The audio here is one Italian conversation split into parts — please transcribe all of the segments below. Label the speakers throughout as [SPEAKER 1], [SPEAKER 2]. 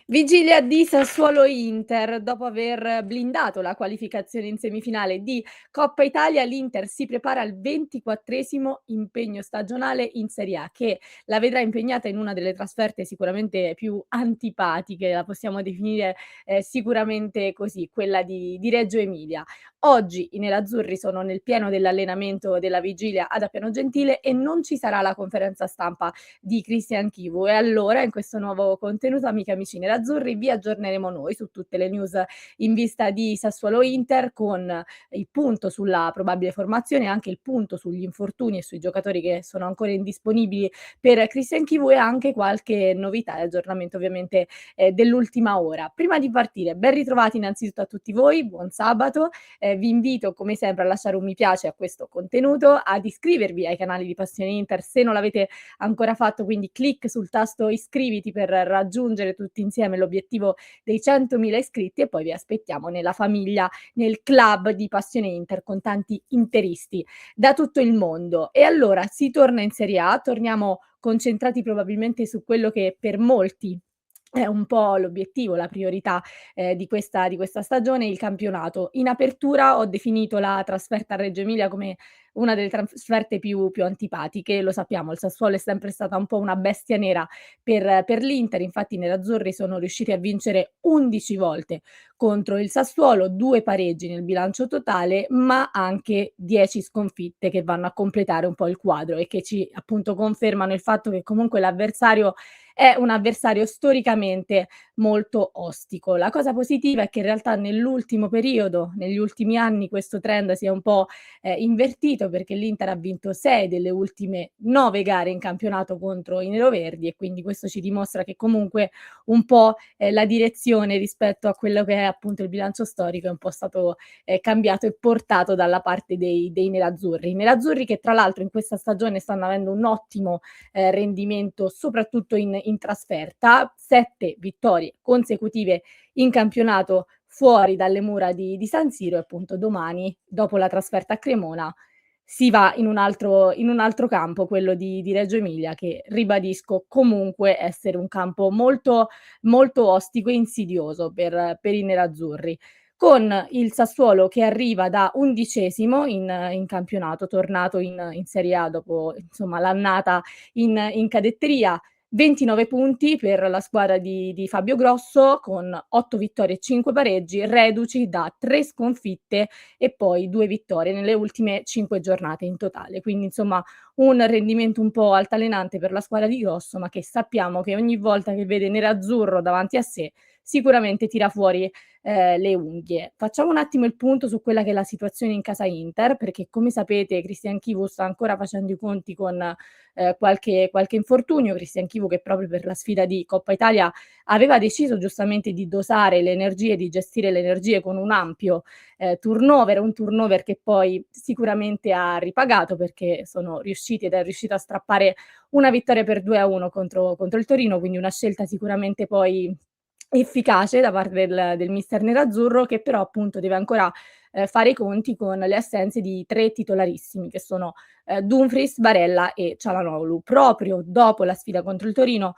[SPEAKER 1] Vigilia di Sassuolo-Inter. Dopo aver blindato la qualificazione in semifinale di Coppa Italia, l'Inter si prepara al 24° impegno stagionale in Serie A, che la vedrà impegnata in una delle trasferte sicuramente più antipatiche, la possiamo definire, sicuramente così, quella di Reggio Emilia. Oggi i nerazzurri sono nel pieno dell'allenamento della vigilia ad Appiano Gentile e non ci sarà la conferenza stampa di Christian Chivu. E allora in questo nuovo contenuto, amiche e amici nerazzurri, vi aggiorneremo noi su tutte le news in vista di Sassuolo Inter, con il punto sulla probabile formazione, anche il punto sugli infortuni e sui giocatori che sono ancora indisponibili per Christian Chivu, e anche qualche novità e aggiornamento ovviamente dell'ultima ora. Prima di partire, ben ritrovati innanzitutto a tutti voi, buon sabato. Vi invito come sempre a lasciare un mi piace a questo contenuto, ad iscrivervi ai canali di Passione Inter se non l'avete ancora fatto, quindi clic sul tasto iscriviti per raggiungere tutti insieme l'obiettivo dei 100.000 iscritti, e poi vi aspettiamo nella famiglia, nel club di Passione Inter con tanti interisti da tutto il mondo. E allora si torna in Serie A, torniamo concentrati probabilmente su quello che per molti è un po' l'obiettivo, la priorità, di questa stagione, il campionato. In apertura ho definito la trasferta a Reggio Emilia come una delle trasferte più antipatiche. Lo sappiamo, il Sassuolo è sempre stata un po' una bestia nera per l'Inter, infatti i nerazzurri sono riusciti a vincere 11 volte contro il Sassuolo, 2 pareggi nel bilancio totale, ma anche 10 sconfitte che vanno a completare un po' il quadro e che ci, appunto, confermano il fatto che comunque l'avversario è un avversario storicamente molto ostico. La cosa positiva è che in realtà nell'ultimo periodo, negli ultimi anni, questo trend si è un po' invertito, perché l'Inter ha vinto 6 delle ultime 9 gare in campionato contro i neroverdi, e quindi questo ci dimostra che comunque un po' la direzione rispetto a quello che è appunto il bilancio storico è un po' stato cambiato e portato dalla parte dei nerazzurri. I nerazzurri che tra l'altro in questa stagione stanno avendo un ottimo rendimento soprattutto in trasferta, 7 vittorie consecutive in campionato fuori dalle mura di San Siro, e appunto domani, dopo la trasferta a Cremona, si va in un altro campo, quello di Reggio Emilia, che ribadisco comunque essere un campo molto, molto ostico e insidioso per i nerazzurri. Con il Sassuolo che arriva da 11° in campionato, tornato in Serie A dopo insomma l'annata in cadetteria. 29 punti per la squadra di Fabio Grosso, con 8 vittorie e 5 pareggi, reduci da 3 sconfitte e poi 2 vittorie nelle ultime 5 giornate in totale. Quindi insomma un rendimento un po' altalenante per la squadra di Grosso, ma che sappiamo che ogni volta che vede nerazzurro davanti a sé sicuramente tira fuori le unghie. Facciamo un attimo il punto su quella che è la situazione in casa Inter, perché come sapete Christian Chivu sta ancora facendo i conti con qualche infortunio. Christian Chivu che proprio per la sfida di Coppa Italia aveva deciso giustamente di dosare le energie, di gestire le energie con un ampio turnover, un turnover che poi sicuramente ha ripagato, perché sono riusciti ed è riuscito a strappare una vittoria per 2-1 contro il Torino, quindi una scelta sicuramente poi efficace da parte del mister nerazzurro, che però appunto deve ancora fare i conti con le assenze di 3 titolarissimi, che sono Dumfries, Barella e Çalhanoğlu. Proprio dopo la sfida contro il Torino,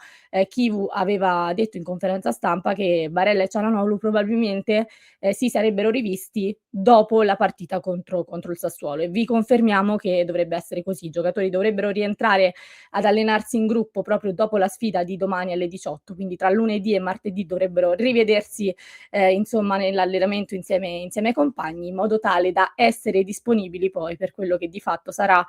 [SPEAKER 1] Chivu aveva detto in conferenza stampa che Barella e Çalhanoğlu probabilmente si sarebbero rivisti dopo la partita contro il Sassuolo, e vi confermiamo che dovrebbe essere così. I giocatori dovrebbero rientrare ad allenarsi in gruppo proprio dopo la sfida di domani alle 18, quindi tra lunedì e martedì dovrebbero rivedersi insomma nell'allenamento insieme ai compagni, in modo tale da essere disponibili poi per quello che di fatto sarà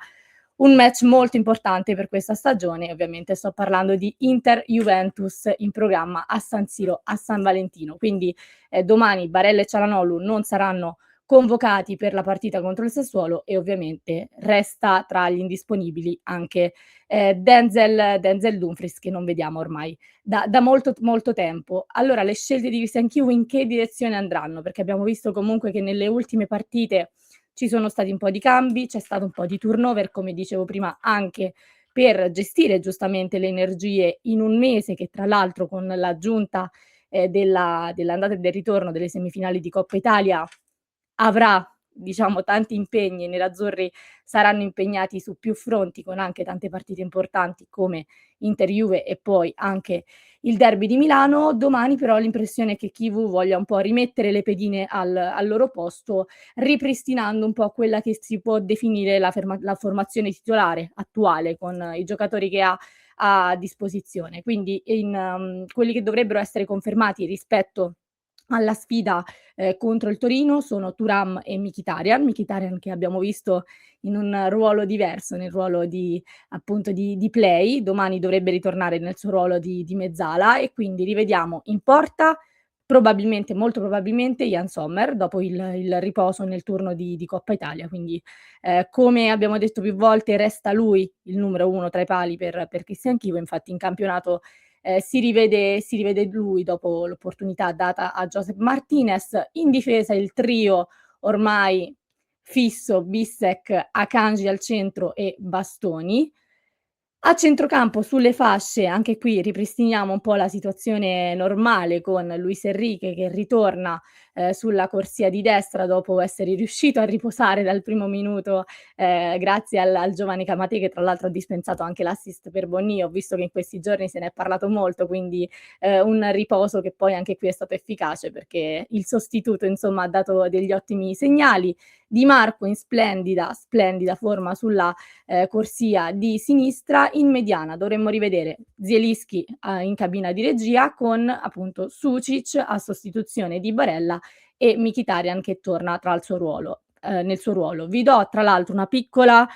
[SPEAKER 1] un match molto importante per questa stagione. Ovviamente sto parlando di Inter-Juventus in programma a San Siro a San Valentino. Quindi domani Barella e Çalhanoğlu non saranno convocati per la partita contro il Sassuolo, e ovviamente resta tra gli indisponibili anche Denzel Dumfries, che non vediamo ormai da molto, molto tempo. Allora, le scelte di Christian Chiu in che direzione andranno? Perché abbiamo visto comunque che nelle ultime partite ci sono stati un po' di cambi, c'è stato un po' di turnover, come dicevo prima, anche per gestire giustamente le energie in un mese che tra l'altro con l'aggiunta dell'andata e del ritorno delle semifinali di Coppa Italia avrà diciamo tanti impegni, i nerazzurri saranno impegnati su più fronti con anche tante partite importanti come Inter Juve e poi anche il derby di Milano. Domani però ho l'impressione che Chivu voglia un po' rimettere le pedine al loro posto, ripristinando un po' quella che si può definire la formazione titolare attuale con i giocatori che ha a disposizione. Quindi quelli che dovrebbero essere confermati rispetto alla sfida, contro il Torino sono Thuram e Mkhitaryan. Mkhitaryan che abbiamo visto in un ruolo diverso, nel ruolo di appunto di play, domani dovrebbe ritornare nel suo ruolo di mezzala e quindi rivediamo in porta probabilmente, molto probabilmente Yann Sommer dopo il riposo nel turno di Coppa Italia. Quindi, come abbiamo detto più volte resta lui il numero 1 tra i pali per Christian Chivu, infatti in campionato, si rivede lui dopo l'opportunità data a Joseph Martinez. In difesa il trio ormai fisso, Bissek, Akanji al centro e Bastoni. A centrocampo sulle fasce, anche qui ripristiniamo un po' la situazione normale con Luis Enrique che ritorna, sulla corsia di destra dopo essere riuscito a riposare dal primo minuto, grazie al giovane Camatè che tra l'altro ha dispensato anche l'assist per Bonny. Ho visto che in questi giorni se ne è parlato molto, quindi, un riposo che poi anche qui è stato efficace perché il sostituto insomma ha dato degli ottimi segnali. Di Marco in splendida forma sulla corsia di sinistra. In mediana dovremmo rivedere Zielinski in cabina di regia con appunto Sucic a sostituzione di Barella e Mkhitaryan che torna nel suo ruolo. Vi do tra l'altro una piccola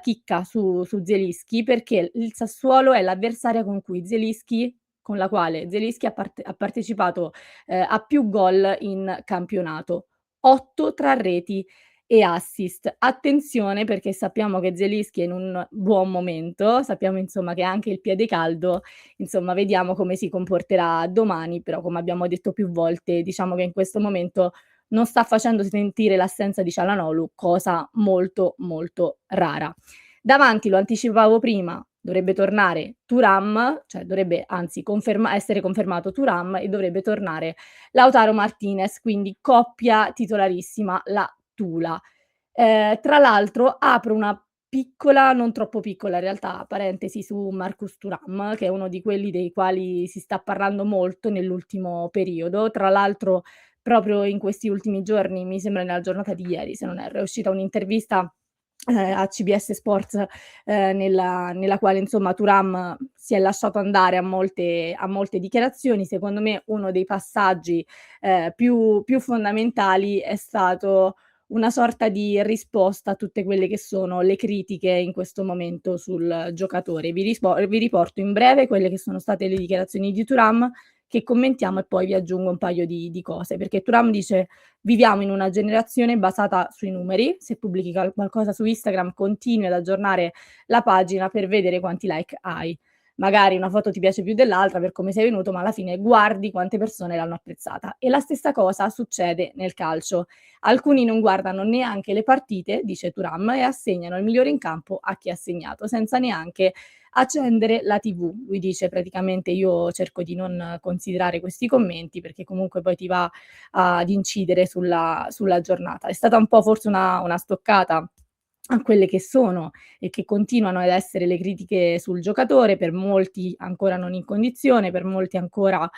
[SPEAKER 1] chicca su Zielinski perché il Sassuolo è l'avversaria con la quale Zielinski ha partecipato a più gol in campionato. 8 tra reti e assist. Attenzione perché sappiamo che Zielinski è in un buon momento, sappiamo insomma che ha anche il piede caldo, insomma vediamo come si comporterà domani, però come abbiamo detto più volte, diciamo che in questo momento non sta facendo sentire l'assenza di Çalhanoğlu, cosa molto, molto rara. Davanti, lo anticipavo prima, dovrebbe tornare Thuram, cioè dovrebbe anzi essere confermato Thuram e dovrebbe tornare Lautaro Martinez, quindi coppia titolarissima, la Tula. Tra l'altro apro una piccola, non troppo piccola in realtà, parentesi su Marcus Thuram, che è uno di quelli dei quali si sta parlando molto nell'ultimo periodo. Tra l'altro proprio in questi ultimi giorni, mi sembra nella giornata di ieri se non erro, è uscita un'intervista, a CBS Sports, nella quale insomma Thuram si è lasciato andare a molte dichiarazioni. Secondo me uno dei passaggi, più fondamentali è stato una sorta di risposta a tutte quelle che sono le critiche in questo momento sul giocatore. Vi riporto in breve quelle che sono state le dichiarazioni di Thuram, che commentiamo e poi vi aggiungo un paio di cose, perché Thuram dice: "Viviamo in una generazione basata sui numeri, se pubblichi qualcosa su Instagram continui ad aggiornare la pagina per vedere quanti like hai. Magari una foto ti piace più dell'altra per come sei venuto, ma alla fine guardi quante persone l'hanno apprezzata". E la stessa cosa succede nel calcio. Alcuni non guardano neanche le partite, dice Thuram, e assegnano il migliore in campo a chi ha segnato, senza neanche accendere la TV. Lui dice praticamente: "Io cerco di non considerare questi commenti perché comunque poi ti va ad incidere sulla giornata". È stata un po' forse una stoccata a quelle che sono e che continuano ad essere le critiche sul giocatore, per molti ancora non in condizione, per molti ancora,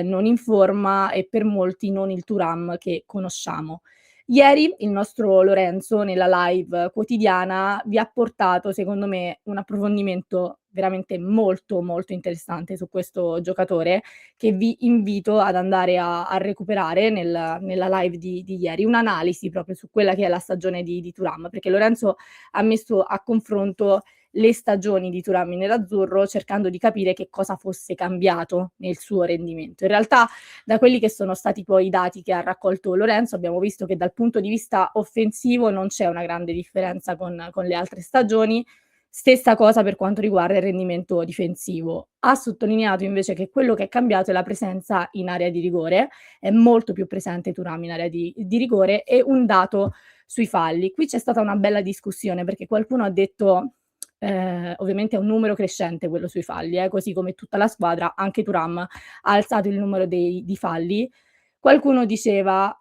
[SPEAKER 1] non in forma e per molti non il Thuram che conosciamo. Ieri il nostro Lorenzo nella live quotidiana vi ha portato, secondo me, un approfondimento veramente molto, molto interessante su questo giocatore, che vi invito ad andare a recuperare nella live di ieri, un'analisi proprio su quella che è la stagione di Thuram, perché Lorenzo ha messo a confronto le stagioni di Thuram in nerazzurro, cercando di capire che cosa fosse cambiato nel suo rendimento. In realtà, da quelli che sono stati poi i dati che ha raccolto Lorenzo, abbiamo visto che dal punto di vista offensivo non c'è una grande differenza con le altre stagioni. Stessa cosa per quanto riguarda il rendimento difensivo. Ha sottolineato invece che quello che è cambiato è la presenza in area di rigore, è molto più presente Thuram in area di rigore, e un dato sui falli. Qui c'è stata una bella discussione perché qualcuno ha detto, ovviamente è un numero crescente quello sui falli, così come tutta la squadra, anche Thuram ha alzato il numero di falli. Qualcuno diceva,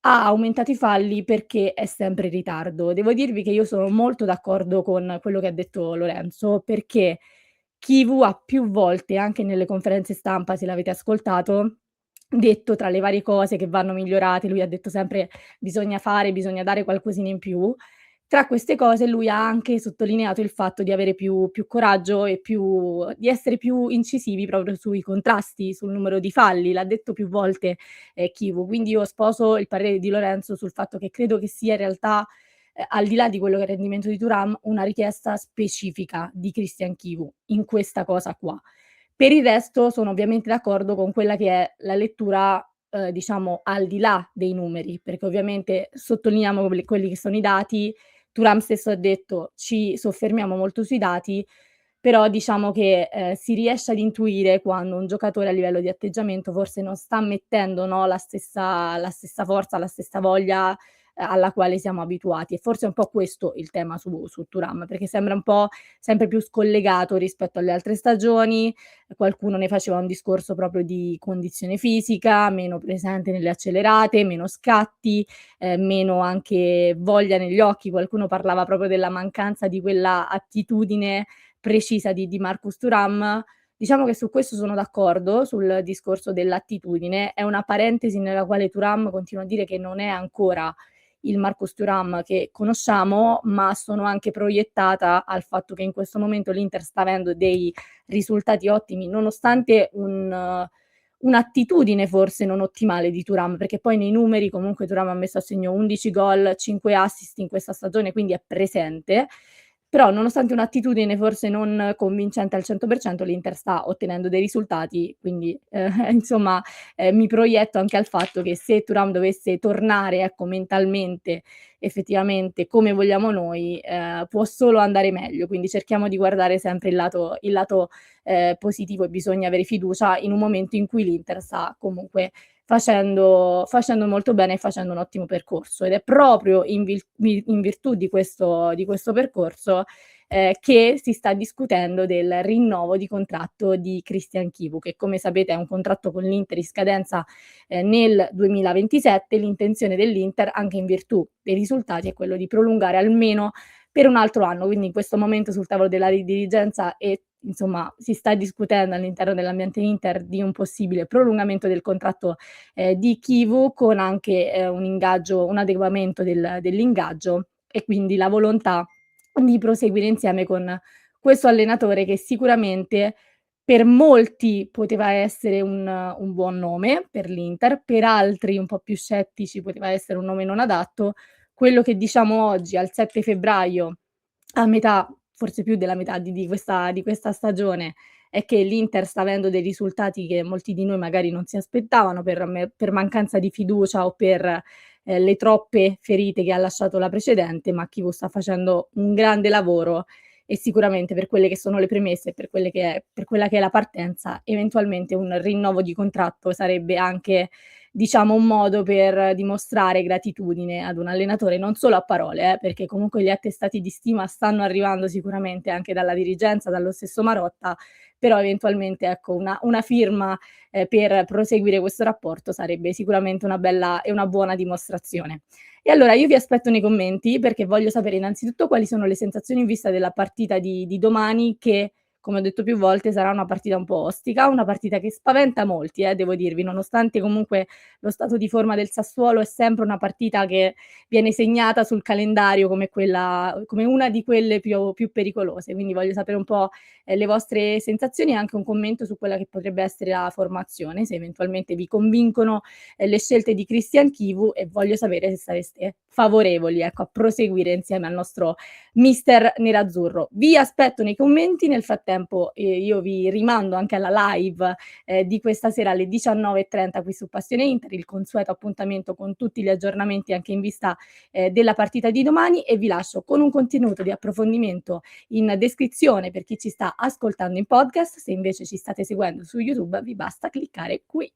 [SPEAKER 1] ha aumentato i falli perché è sempre in ritardo. Devo dirvi che io sono molto d'accordo con quello che ha detto Lorenzo, perché Chivu ha più volte, anche nelle conferenze stampa, se l'avete ascoltato, detto tra le varie cose che vanno migliorate, lui ha detto sempre: "Bisogna fare, bisogna dare qualcosina in più". Tra queste cose lui ha anche sottolineato il fatto di avere più coraggio e di essere più incisivi proprio sui contrasti, sul numero di falli, l'ha detto più volte, Chivu. Quindi io sposo il parere di Lorenzo sul fatto che credo che sia in realtà, al di là di quello che è il rendimento di Thuram, una richiesta specifica di Christian Chivu in questa cosa qua. Per il resto sono ovviamente d'accordo con quella che è la lettura, diciamo al di là dei numeri, perché ovviamente sottolineiamo quelli che sono i dati. Thuram stesso ha detto: "Ci soffermiamo molto sui dati", però diciamo che, si riesce ad intuire quando un giocatore a livello di atteggiamento forse non sta mettendo, no, la stessa forza, la stessa voglia, alla quale siamo abituati. E forse è un po' questo il tema su Thuram, perché sembra un po' sempre più scollegato rispetto alle altre stagioni. Qualcuno ne faceva un discorso proprio di condizione fisica, meno presente nelle accelerate, meno scatti, meno anche voglia negli occhi. Qualcuno parlava proprio della mancanza di quella attitudine precisa di Marcus Thuram. Diciamo che su questo sono d'accordo, sul discorso dell'attitudine. È una parentesi nella quale Thuram continua a dire che non è ancora il Marcus Thuram che conosciamo, ma sono anche proiettata al fatto che in questo momento l'Inter sta avendo dei risultati ottimi, nonostante un'attitudine forse non ottimale di Thuram, perché poi nei numeri comunque Thuram ha messo a segno 11 gol, 5 assist in questa stagione, quindi è presente. Però nonostante un'attitudine forse non convincente al 100%, l'Inter sta ottenendo dei risultati, quindi, insomma, mi proietto anche al fatto che se Thuram dovesse tornare, ecco, mentalmente, effettivamente come vogliamo noi, può solo andare meglio. Quindi cerchiamo di guardare sempre il lato positivo, e bisogna avere fiducia in un momento in cui l'Inter sta comunque facendo molto bene e facendo un ottimo percorso. Ed è proprio in virtù di questo percorso, che si sta discutendo del rinnovo di contratto di Christian Chivu, che come sapete è un contratto con l'Inter in scadenza, nel 2027. L'intenzione dell'Inter, anche in virtù dei risultati, è quello di prolungare almeno per un altro anno. Quindi in questo momento sul tavolo della dirigenza, e insomma si sta discutendo all'interno dell'ambiente Inter di un possibile prolungamento del contratto, di Chivu, con anche, un adeguamento dell'ingaggio, e quindi la volontà di proseguire insieme con questo allenatore che sicuramente per molti poteva essere un buon nome per l'Inter, per altri un po' più scettici poteva essere un nome non adatto. Quello che diciamo oggi, al 7 febbraio, a metà, forse più della metà di questa stagione, è che l'Inter sta avendo dei risultati che molti di noi magari non si aspettavano per mancanza di fiducia o per, le troppe ferite che ha lasciato la precedente, ma Chivu sta facendo un grande lavoro, e sicuramente per quelle che sono le premesse e per quella che è la partenza, eventualmente un rinnovo di contratto sarebbe anche, diciamo, un modo per dimostrare gratitudine ad un allenatore, non solo a parole, perché comunque gli attestati di stima stanno arrivando sicuramente anche dalla dirigenza, dallo stesso Marotta, però eventualmente ecco una firma, per proseguire questo rapporto sarebbe sicuramente una bella e una buona dimostrazione. E allora io vi aspetto nei commenti, perché voglio sapere innanzitutto quali sono le sensazioni in vista della partita di domani, che, come ho detto più volte, sarà una partita un po' ostica, una partita che spaventa molti, devo dirvi, nonostante comunque lo stato di forma del Sassuolo, è sempre una partita che viene segnata sul calendario come una di quelle più pericolose. Quindi voglio sapere un po', le vostre sensazioni, e anche un commento su quella che potrebbe essere la formazione, se eventualmente vi convincono, le scelte di Christian Chivu, e voglio sapere se sareste favorevoli, ecco, a proseguire insieme al nostro mister nerazzurro. Vi aspetto nei commenti. Nel frattempo, io vi rimando anche alla live, di questa sera alle 19:30 qui su Passione Inter, il consueto appuntamento con tutti gli aggiornamenti anche in vista, della partita di domani, e vi lascio con un contenuto di approfondimento in descrizione per chi ci sta ascoltando in podcast. Se invece ci state seguendo su YouTube, vi basta cliccare qui.